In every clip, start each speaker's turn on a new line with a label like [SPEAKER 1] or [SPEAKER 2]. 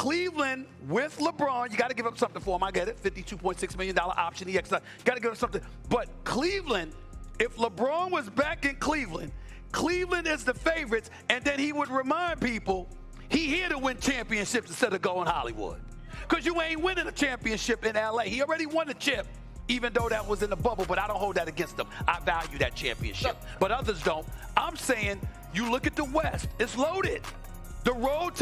[SPEAKER 1] Cleveland with LeBron, you got to give up something for him. I get it. $52.6 million option. He extra. Got to give up something. But Cleveland, if LeBron was back in Cleveland, Cleveland is the favorites, and then he would remind people he here to win championships instead of going Hollywood. Because you ain't winning a championship in L.A. He already won the chip, even though that was in the bubble, but I don't hold that against him. I value that championship, but others don't. I'm saying you look at the West, it's loaded. The road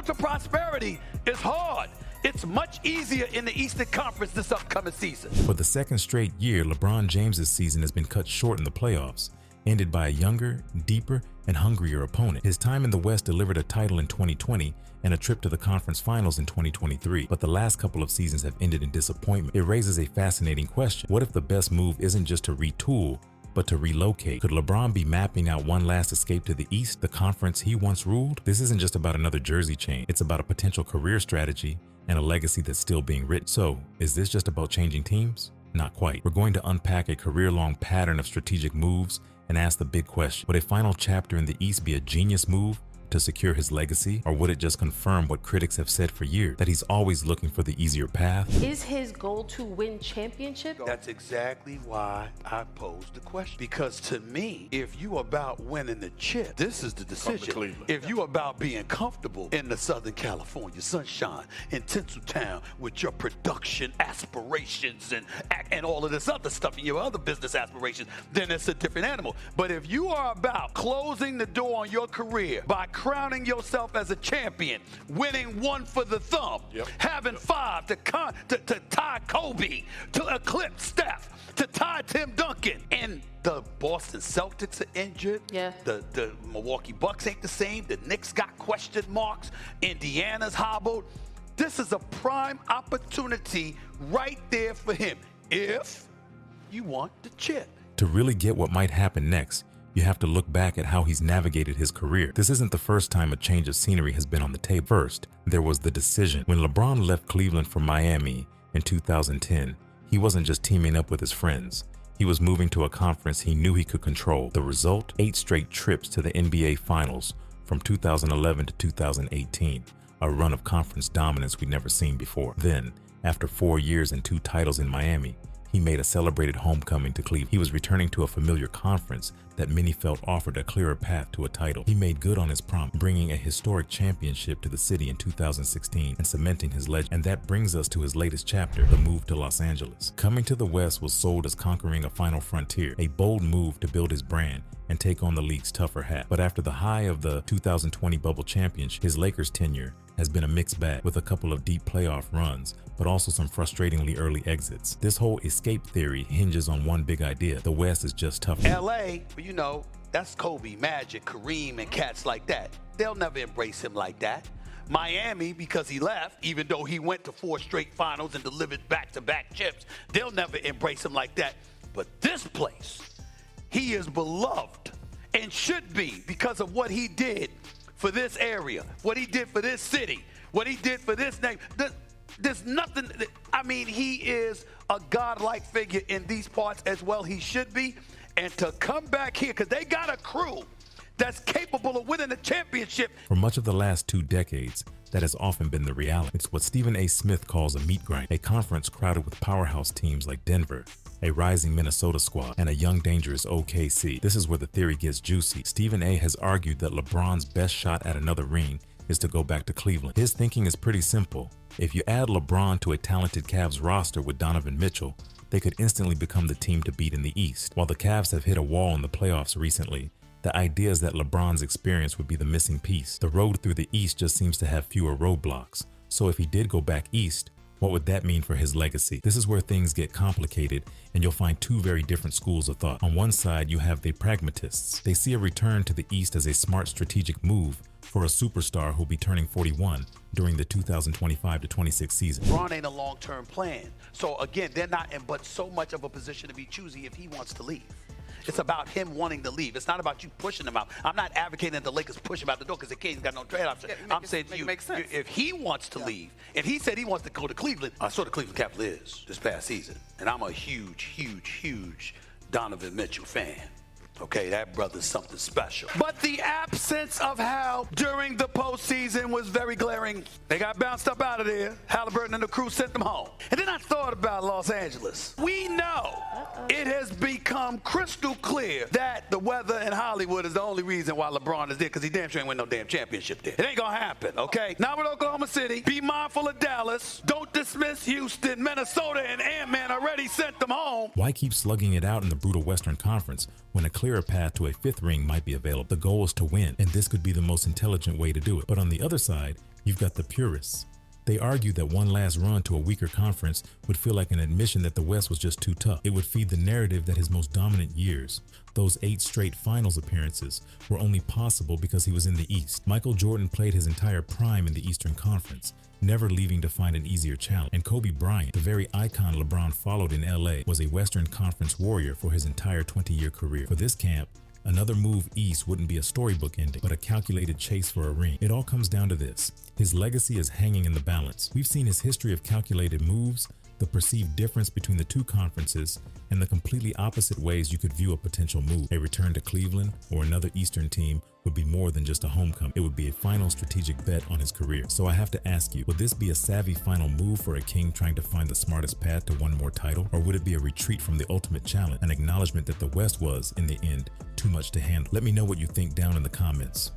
[SPEAKER 1] to prosperity is hard. It's much easier in the Eastern Conference this upcoming season.
[SPEAKER 2] For the second straight year, LeBron James' season has been cut short in the playoffs, ended by a younger, deeper, and hungrier opponent. His time in the West delivered a title in 2020 and a trip to the conference finals in 2023, but the last couple of seasons have ended in disappointment. It raises a fascinating question. What if the best move isn't just to retool, but to relocate? Could LeBron be mapping out one last escape to the East, the conference he once ruled? This isn't just about another jersey chain. It's about a potential career strategy and a legacy that's still being written. So, is this just about changing teams? Not quite. We're going to unpack a career-long pattern of strategic moves and ask the big question: would a final chapter in the East be a genius move to secure his legacy, or would it just confirm what critics have said for years, that he's always looking for the easier path?
[SPEAKER 3] Is his goal to win championship?
[SPEAKER 1] That's exactly why I posed the question. Because to me, if you about winning the chip, this is the decision. If you about being comfortable in the Southern California sunshine, in Tinseltown, with your production aspirations and all of this other stuff and your other business aspirations, then it's a different animal. But if you are about closing the door on your career by crowning yourself as a champion, winning one for the thumb, having five to tie Kobe, to eclipse Steph, to tie Tim Duncan, and the Boston Celtics are injured. The Milwaukee Bucks ain't the same. The Knicks got question marks. Indiana's hobbled. This is a prime opportunity right there for him if you want the chip.
[SPEAKER 2] To really get what might happen next, you have to look back at how he's navigated his career. This isn't the first time a change of scenery has been on the table. First, there was the decision. When LeBron left Cleveland for Miami in 2010, he wasn't just teaming up with his friends. He was moving to a conference he knew he could control. The result? 8 straight trips to the NBA Finals from 2011 to 2018, a run of conference dominance we'd never seen before. Then, after 4 years and 2 titles in Miami, he made a celebrated homecoming to Cleveland. He was returning to a familiar conference that many felt offered a clearer path to a title. He made good on his promise, bringing a historic championship to the city in 2016 and cementing his legend. And that brings us to his latest chapter, the move to Los Angeles. Coming to the West was sold as conquering a final frontier, a bold move to build his brand and take on the league's tougher hat. But after the high of the 2020 bubble championship, his Lakers tenure has been a mixed bag, with a couple of deep playoff runs, but also some frustratingly early exits. This whole escape theory hinges on one big idea: the West is just tough.
[SPEAKER 1] LA, you know, that's Kobe, Magic, Kareem, and cats like that. They'll never embrace him like that. Miami, because he left, even though he went to 4 straight finals and delivered back-to-back chips, they'll never embrace him like that. But this place, he is beloved and should be because of what he did for this area, what he did for this city, what he did for this name. There's nothing, I mean, he is a godlike figure in these parts as well. He should be. And to come back here, because they got a crew that's capable of winning a championship.
[SPEAKER 2] For much of the last 2 decades, that has often been the reality. It's what Stephen A. Smith calls a meat grind, a conference crowded with powerhouse teams like Denver, a rising Minnesota squad, and a young, dangerous OKC. This is where the theory gets juicy. Stephen A. has argued that LeBron's best shot at another ring is to go back to Cleveland. His thinking is pretty simple. If you add LeBron to a talented Cavs roster with Donovan Mitchell, they could instantly become the team to beat in the East. While the Cavs have hit a wall in the playoffs recently, the idea is that LeBron's experience would be the missing piece. The road through the East just seems to have fewer roadblocks. So if he did go back East, what would that mean for his legacy? This is where things get complicated, and you'll find 2 very different schools of thought. On one side, you have the pragmatists. They see a return to the East as a smart strategic move for a superstar who'll be turning 41 during the 2025-26 season.
[SPEAKER 1] LeBron ain't a long-term plan. So again, they're not in but so much of a position to be choosy if he wants to leave. It's about him wanting to leave. It's not about you pushing him out. I'm not advocating that the Lakers push him out the door because the kid's got no trade option. I'm saying to you, if he wants to leave, if he said he wants to go to Cleveland, I saw the Cleveland Cavaliers this past season, and I'm a huge, huge, huge Donovan Mitchell fan. Okay, that brother's something special. But the absence of Hal during the postseason was very glaring. They got bounced up out of there. Halliburton and the crew sent them home. And then I thought about Los Angeles. We know it has become crystal clear that the weather in Hollywood is the only reason why LeBron is there, because he damn sure ain't win no damn championship there. It ain't gonna happen, okay? Now with Oklahoma City, be mindful of Dallas. Don't dismiss Houston. Minnesota and Ant-Man already sent them home.
[SPEAKER 2] Why keep slugging it out in the brutal Western Conference when a clearer path to a fifth ring might be available? The goal is to win, and this could be the most intelligent way to do it. But on the other side, you've got the purists. They argue that one last run to a weaker conference would feel like an admission that the West was just too tough. It would feed the narrative that his most dominant years, those 8 straight finals appearances, were only possible because he was in the East. Michael Jordan played his entire prime in the Eastern Conference, never leaving to find an easier challenge. And Kobe Bryant, the very icon LeBron followed in LA, was a Western Conference warrior for his entire 20-year career. For this camp, another move east wouldn't be a storybook ending, but a calculated chase for a ring. It all comes down to this. His legacy is hanging in the balance. We've seen his history of calculated moves, the perceived difference between the two conferences, and the completely opposite ways you could view a potential move. A return to Cleveland or another Eastern team would be more than just a homecoming. It would be a final strategic bet on his career. So I have to ask you, would this be a savvy final move for a king trying to find the smartest path to one more title? Or would it be a retreat from the ultimate challenge, an acknowledgement that the West was, in the end, too much to handle? Let me know what you think down in the comments.